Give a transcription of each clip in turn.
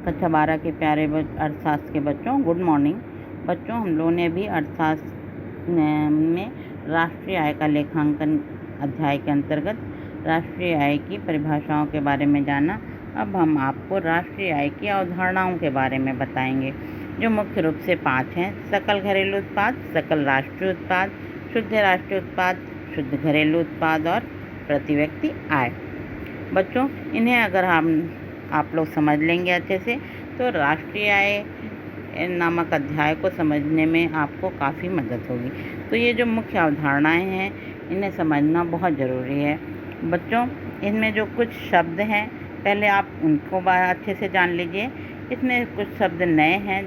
कक्षा 12 के प्यारे अर्थशास्त्र के बच्चों, गुड मॉर्निंग। बच्चों, हम लोगों ने अभी अर्थशास्त्र में राष्ट्रीय आय का लेखांकन अध्याय के अंतर्गत राष्ट्रीय आय की परिभाषाओं के बारे में जाना। अब हम आपको राष्ट्रीय आय की अवधारणाओं के बारे में बताएंगे, जो मुख्य रूप से 5 हैं: सकल घरेलू उत्पाद, सकल राष्ट्रीय उत्पाद, शुद्ध राष्ट्रीय उत्पाद, शुद्ध घरेलू उत्पाद और प्रति व्यक्ति आय। बच्चों, इन्हें अगर आप लोग समझ लेंगे अच्छे से, तो राष्ट्रीय आय नामक अध्याय को समझने में आपको काफ़ी मदद होगी। तो ये जो मुख्य अवधारणाएं हैं, इन्हें समझना बहुत ज़रूरी है। बच्चों, इनमें जो कुछ शब्द हैं, पहले आप उनको अच्छे से जान लीजिए। इसमें कुछ शब्द नए हैं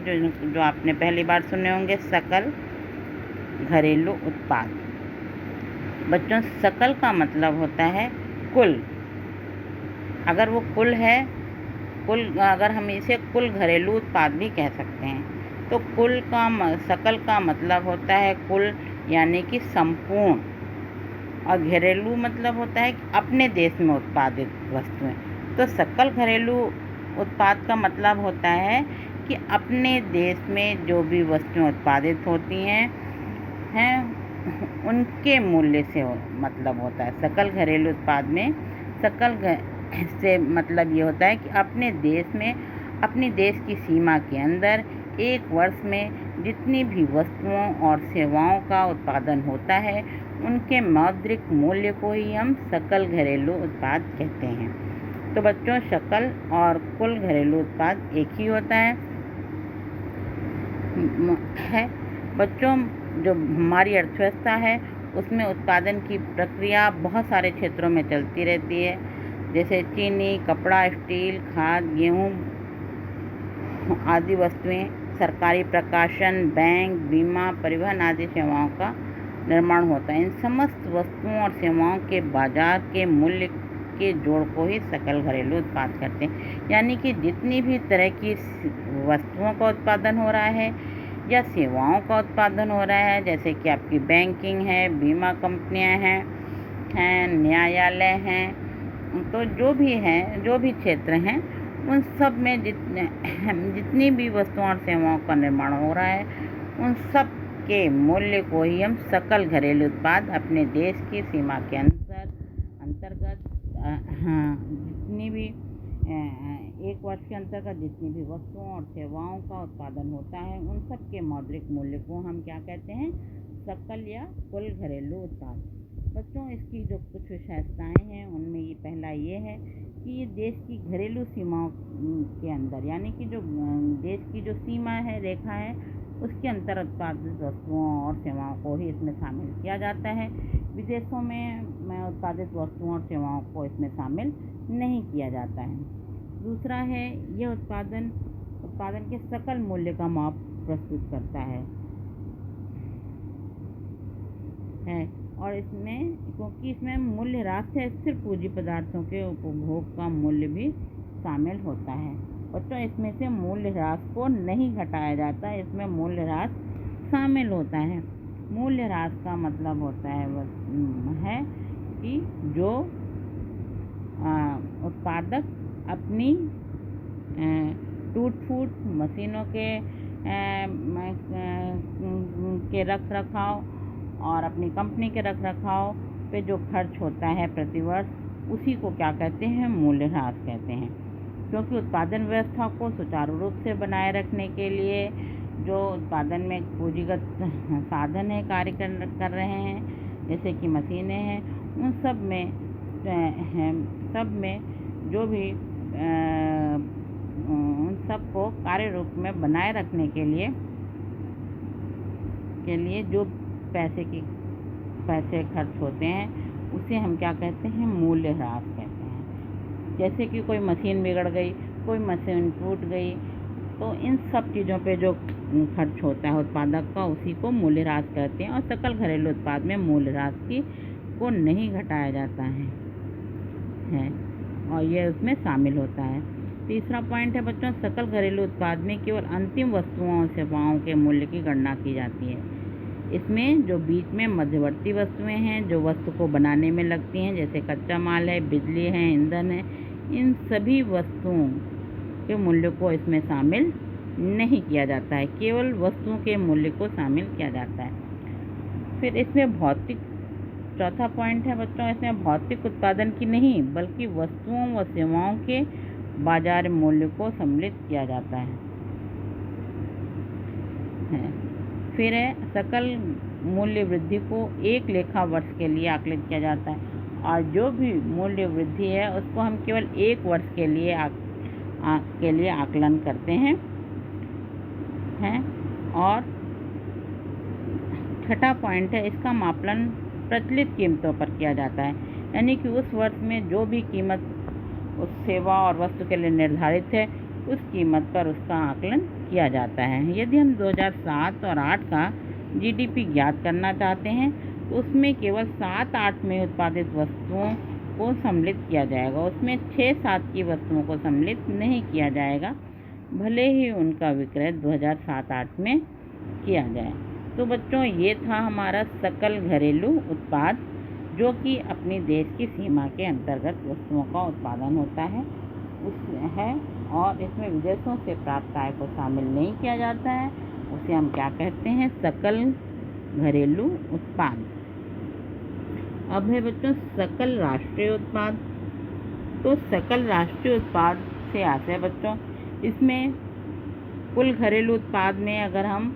जो आपने पहली बार सुने होंगे। सकल घरेलू उत्पाद। बच्चों, सकल का मतलब होता है कुल। अगर वो कुल है, अगर हम इसे कुल घरेलू उत्पाद भी कह सकते हैं, तो सकल का मतलब होता है कुल, यानी कि संपूर्ण। और घरेलू मतलब होता है कि अपने देश में उत्पादित वस्तुएं। तो सकल घरेलू उत्पाद का मतलब होता है कि अपने देश में जो भी वस्तुएं उत्पादित होती हैं उनके मूल्य से मतलब होता है। सकल घरेलू उत्पाद में सकल से मतलब ये होता है कि अपने देश में, अपनी देश की सीमा के अंदर एक वर्ष में जितनी भी वस्तुओं और सेवाओं का उत्पादन होता है, उनके मौद्रिक मूल्य को ही हम सकल घरेलू उत्पाद कहते हैं। तो बच्चों, सकल और कुल घरेलू उत्पाद एक ही होता है। बच्चों, जो हमारी अर्थव्यवस्था है, उसमें उत्पादन की प्रक्रिया बहुत सारे क्षेत्रों में चलती रहती है, जैसे चीनी, कपड़ा, स्टील, खाद, गेहूँ आदि वस्तुएं, सरकारी प्रकाशन, बैंक, बीमा, परिवहन आदि सेवाओं का निर्माण होता है। इन समस्त वस्तुओं और सेवाओं के बाजार के मूल्य के जोड़ को ही सकल घरेलू उत्पाद कहते हैं। यानी कि जितनी भी तरह की वस्तुओं का उत्पादन हो रहा है या सेवाओं का उत्पादन हो रहा है, जैसे कि आपकी बैंकिंग है, बीमा कंपनियां हैं, न्यायालय हैं, तो जो भी क्षेत्र हैं, उन सब में जितनी भी वस्तुओं और सेवाओं का निर्माण हो रहा है, उन सब के मूल्य को ही हम सकल घरेलू उत्पाद अपने देश की सीमा के अंतर्गत जितनी भी एक वर्ष के अंतर्गत जितनी भी वस्तुओं और सेवाओं का उत्पादन होता है, उन सब के मौद्रिक मूल्य को हम क्या कहते हैं? सकल या कुल घरेलू उत्पाद। बच्चों, इसकी जो कुछ विशेषताएं हैं, उनमें ये पहला ये है कि ये देश की घरेलू सीमाओं के अंदर, यानी कि जो देश की जो सीमा है, रेखा है, उसके अंतर उत्पादित वस्तुओं और सेवाओं को ही इसमें शामिल किया जाता है। विदेशों में उत्पादित वस्तुओं और सेवाओं को इसमें शामिल नहीं किया जाता है। दूसरा है, यह उत्पादन के सकल मूल्य का माप प्रस्तुत करता है। और इसमें, क्योंकि इसमें मूल्यह्रास से स्थिर पूंजी पदार्थों के उपभोग का मूल्य भी शामिल होता है। बच्चों, इसमें से मूल्यह्रास को नहीं घटाया जाता, इसमें मूल्यह्रास शामिल होता है। मूल्यह्रास का मतलब होता है कि जो उत्पादक अपनी टूट-फूट मशीनों के रख रखाव और अपनी कंपनी के रख रखाव पे जो खर्च होता है प्रतिवर्ष, उसी को क्या कहते हैं? मूल्यह्रास कहते हैं। क्योंकि उत्पादन व्यवस्था को सुचारू रूप से बनाए रखने के लिए जो उत्पादन में पूंजीगत साधन है कार्य कर रहे हैं, जैसे कि मशीनें हैं, उन सब में जो भी उन सब को कार्य रूप में बनाए रखने के लिए जो पैसे खर्च होते हैं, उसे हम क्या कहते हैं? मूल्यह्रास कहते हैं। जैसे कि कोई मशीन बिगड़ गई, कोई मशीन टूट गई, तो इन सब चीज़ों पे जो खर्च होता है उत्पादक का, उसी को मूल्यह्रास कहते हैं। और सकल घरेलू उत्पाद में मूल्यह्रास को नहीं घटाया जाता है और यह उसमें शामिल होता है। तीसरा पॉइंट है बच्चों, सकल घरेलू उत्पाद में केवल अंतिम वस्तुओं और सेवाओं के मूल्य की गणना की जाती है। इसमें जो बीच में मध्यवर्ती वस्तुएं हैं, जो वस्तु को बनाने में लगती हैं, जैसे कच्चा माल है, बिजली है, ईंधन है, इन सभी वस्तुओं के मूल्य को इसमें शामिल नहीं किया जाता है, केवल वस्तुओं के मूल्य को शामिल किया जाता है। फिर इसमें भौतिक, चौथा पॉइंट है बच्चों, इसमें भौतिक उत्पादन की नहीं बल्कि वस्तुओं व सेवाओं के बाजार मूल्य को सम्मिलित किया जाता है। फिर है सकल मूल्य वृद्धि को एक लेखा वर्ष के लिए आकलित किया जाता है, और जो भी मूल्य वृद्धि है उसको हम केवल एक वर्ष के लिए आकलन करते हैं। और छठा पॉइंट है, इसका मापन प्रचलित कीमतों पर किया जाता है, यानी कि उस वर्ष में जो भी कीमत उस सेवा और वस्तु के लिए निर्धारित है उस कीमत पर उसका आकलन किया जाता है। यदि हम 2007 और 8 का जीडीपी ज्ञात करना चाहते हैं तो उसमें केवल 7-8 में उत्पादित वस्तुओं को सम्मिलित किया जाएगा, उसमें 6-7 की वस्तुओं को सम्मिलित नहीं किया जाएगा, भले ही उनका विक्रय 2007-8 में किया जाए। तो बच्चों, ये था हमारा सकल घरेलू उत्पाद, जो कि अपनी देश की सीमा के अंतर्गत वस्तुओं का उत्पादन होता है और इसमें विदेशों से प्राप्त आय को शामिल नहीं किया जाता है। उसे हम क्या कहते हैं? सकल घरेलू उत्पाद। अब है बच्चों सकल राष्ट्रीय उत्पाद। तो सकल राष्ट्रीय उत्पाद से आते हैं बच्चों, इसमें कुल घरेलू उत्पाद में अगर हम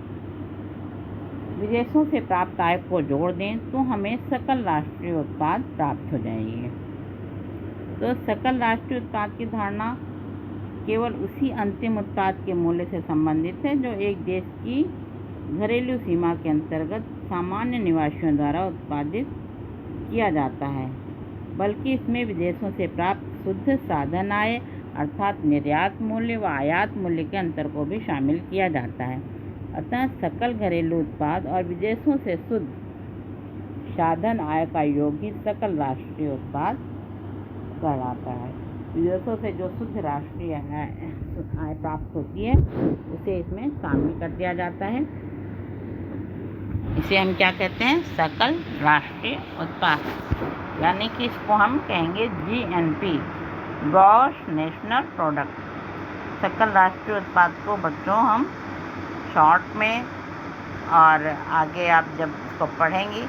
विदेशों से प्राप्त आय को जोड़ दें तो हमें सकल राष्ट्रीय उत्पाद प्राप्त हो जाएंगे। तो सकल राष्ट्रीय उत्पाद की धारणा केवल उसी अंतिम उत्पाद के मूल्य से संबंधित है जो एक देश की घरेलू सीमा के अंतर्गत सामान्य निवासियों द्वारा उत्पादित किया जाता है, बल्कि इसमें विदेशों से प्राप्त शुद्ध साधन आय अर्थात निर्यात मूल्य व आयात मूल्य के अंतर को भी शामिल किया जाता है। अतः सकल घरेलू उत्पाद और विदेशों से शुद्ध साधन आय का योग ही सकल राष्ट्रीय उत्पाद कहलाता है। विदेशों से जो शुद्ध राष्ट्रीय आय प्राप्त होती है उसे इसमें शामिल कर दिया जाता है। इसे हम क्या कहते हैं? सकल राष्ट्रीय उत्पाद, यानी कि इसको हम कहेंगे GNP, ग्रॉस नेशनल प्रोडक्ट। सकल राष्ट्रीय उत्पाद को बच्चों हम शॉर्ट में और आगे आप जब इसको पढ़ेंगी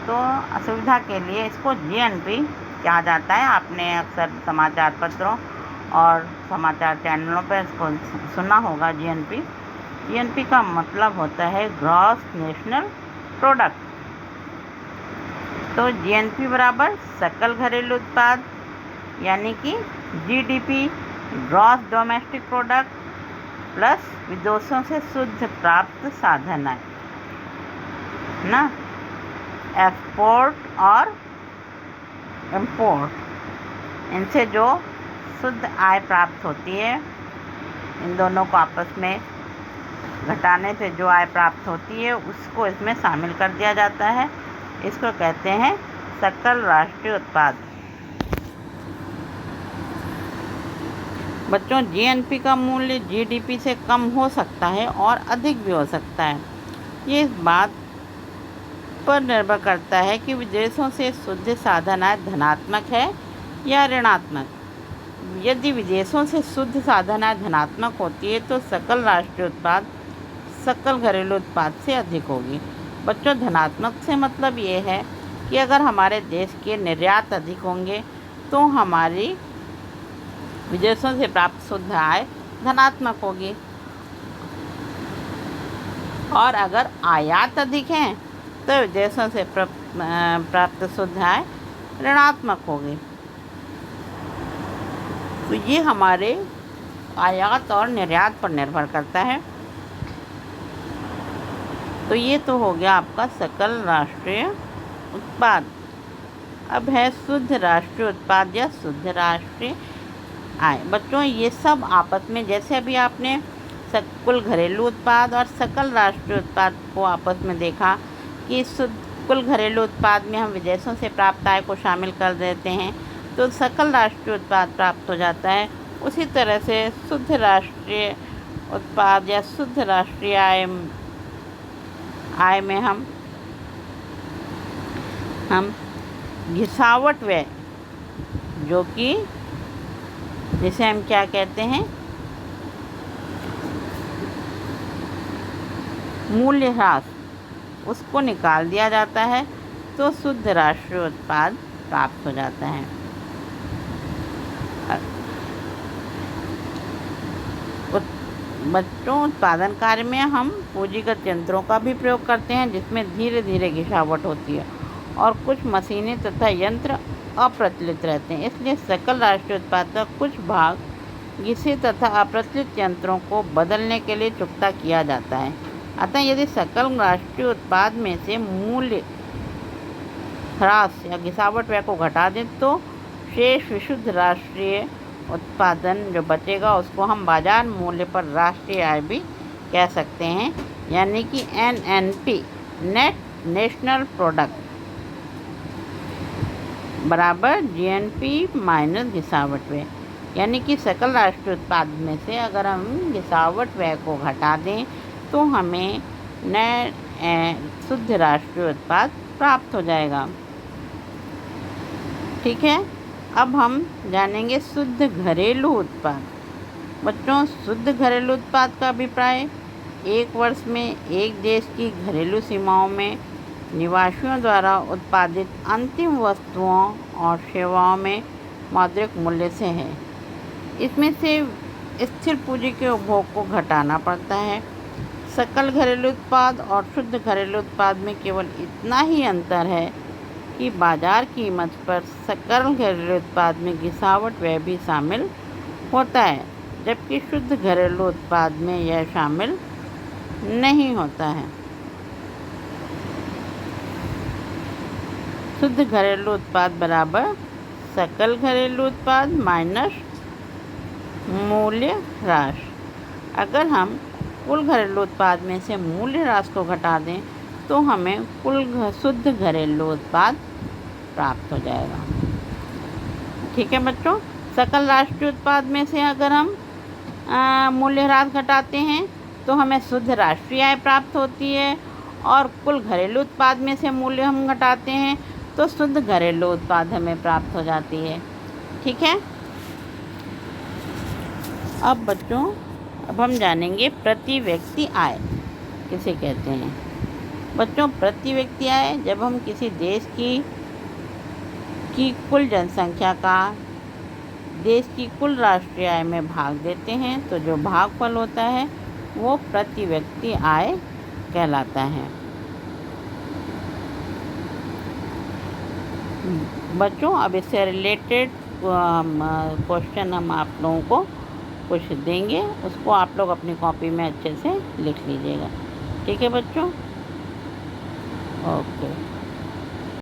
तो असुविधा के लिए इसको GNP कहा जाता है। आपने अक्सर समाचार पत्रों और समाचार चैनलों पर इसको सुना होगा। GNP का मतलब होता है ग्रॉस नेशनल प्रोडक्ट। तो GNP बराबर सकल घरेलू उत्पाद, यानी कि GDP, gross domestic product, plus विदेशों से शुद्ध प्राप्त साधन आय ना, एक्सपोर्ट और इंपोर्ट, इनसे जो शुद्ध आय प्राप्त होती है, इन दोनों को आपस में घटाने से जो आय प्राप्त होती है उसको इसमें शामिल कर दिया जाता है। इसको कहते हैं सकल राष्ट्रीय उत्पाद। बच्चों, GNP का मूल्य GDP से कम हो सकता है और अधिक भी हो सकता है। ये इस बात पर निर्भर करता है कि विदेशों से शुद्ध साधन आय धनात्मक है या ऋणात्मक। यदि विदेशों से शुद्ध साधन आय धनात्मक होती है तो सकल राष्ट्रीय उत्पाद सकल घरेलू उत्पाद से अधिक होगी। बच्चों, धनात्मक से मतलब ये है कि अगर हमारे देश के निर्यात अधिक होंगे तो हमारी विदेशों से प्राप्त शुद्ध आय धनात्मक होगी, और अगर आयात अधिक हैं तो विदेशों से प्राप्त शुद्ध आय ऋणात्मक होगी। तो ये हमारे आयात और निर्यात पर निर्भर करता है। तो ये तो हो गया आपका सकल राष्ट्रीय उत्पाद। अब है शुद्ध राष्ट्रीय उत्पाद या शुद्ध राष्ट्रीय आय। बच्चों, ये सब आपस में, जैसे अभी आपने कुल घरेलू उत्पाद और सकल राष्ट्रीय उत्पाद को आपस में देखा कि कुल घरेलू उत्पाद में हम विदेशों से प्राप्त आय को शामिल कर देते हैं तो सकल राष्ट्रीय उत्पाद प्राप्त हो जाता है। उसी तरह से शुद्ध राष्ट्रीय उत्पाद या शुद्ध राष्ट्रीय आय में हम घिसावट व्यय, जो कि जिसे हम क्या कहते हैं? मूल्यह्रास उसको निकाल दिया जाता है तो शुद्ध राष्ट्रीय उत्पाद प्राप्त हो जाता है। बच्चों, उत्पादन कार्य में हम पूंजीगत यंत्रों का भी प्रयोग करते हैं जिसमें धीरे धीरे घिसावट होती है और कुछ मशीनें तथा यंत्र अप्रचलित रहते हैं, इसलिए सकल राष्ट्रीय उत्पाद का कुछ भाग घिसे तथा अप्रचलित यंत्रों को बदलने के लिए चुकता किया जाता है। अतः यदि सकल राष्ट्रीय उत्पाद में से मूल्य ह्रास या घिसावट व्यय को घटा दें तो शेष विशुद्ध राष्ट्रीय उत्पादन जो बचेगा उसको हम बाजार मूल्य पर राष्ट्रीय आय भी कह सकते हैं, यानी कि NNP नेट नेशनल प्रोडक्ट बराबर GNP माइनस घिसावट व्यय। यानी कि सकल राष्ट्रीय उत्पाद में से अगर हम घिसावट व्यय को घटा दें तो हमें शुद्ध राष्ट्रीय उत्पाद प्राप्त हो जाएगा। ठीक है, अब हम जानेंगे शुद्ध घरेलू उत्पाद। बच्चों, शुद्ध घरेलू उत्पाद का अभिप्राय एक वर्ष में एक देश की घरेलू सीमाओं में निवासियों द्वारा उत्पादित अंतिम वस्तुओं और सेवाओं में मौद्रिक मूल्य से है। इसमें से स्थिर पूंजी के उपभोग को घटाना पड़ता है। सकल घरेलू उत्पाद और शुद्ध घरेलू उत्पाद में केवल इतना ही अंतर है कि बाजार कीमत पर सकल घरेलू उत्पाद में घिसावट व्यय भी शामिल होता है, जबकि शुद्ध घरेलू उत्पाद में यह शामिल नहीं होता है। शुद्ध घरेलू उत्पाद बराबर सकल घरेलू उत्पाद माइनस मूल्य ह्रास। अगर हम कुल घरेलू उत्पाद में से मूल्य ह्रास को घटा दें तो हमें कुल शुद्ध घरेलू उत्पाद प्राप्त हो जाएगा। ठीक है बच्चों, सकल राष्ट्रीय उत्पाद में से अगर हम मूल्य ह्रास घटाते हैं तो हमें शुद्ध राष्ट्रीय आय प्राप्त होती है और कुल घरेलू उत्पाद में से मूल्य हम घटाते हैं तो शुद्ध घरेलू उत्पाद हमें प्राप्त हो जाती है। ठीक है, अब बच्चों अब हम जानेंगे प्रति व्यक्ति आय किसे कहते हैं। बच्चों, प्रति व्यक्ति आय जब हम किसी देश की कुल जनसंख्या का देश की कुल राष्ट्रीय आय में भाग देते हैं तो जो भागफल होता है वो प्रति व्यक्ति आय कहलाता है। बच्चों, अब इससे रिलेटेड क्वेश्चन हम आप लोगों को कुछ देंगे, उसको आप लोग अपनी कॉपी में अच्छे से लिख लीजिएगा। ठीक है बच्चों, ओके।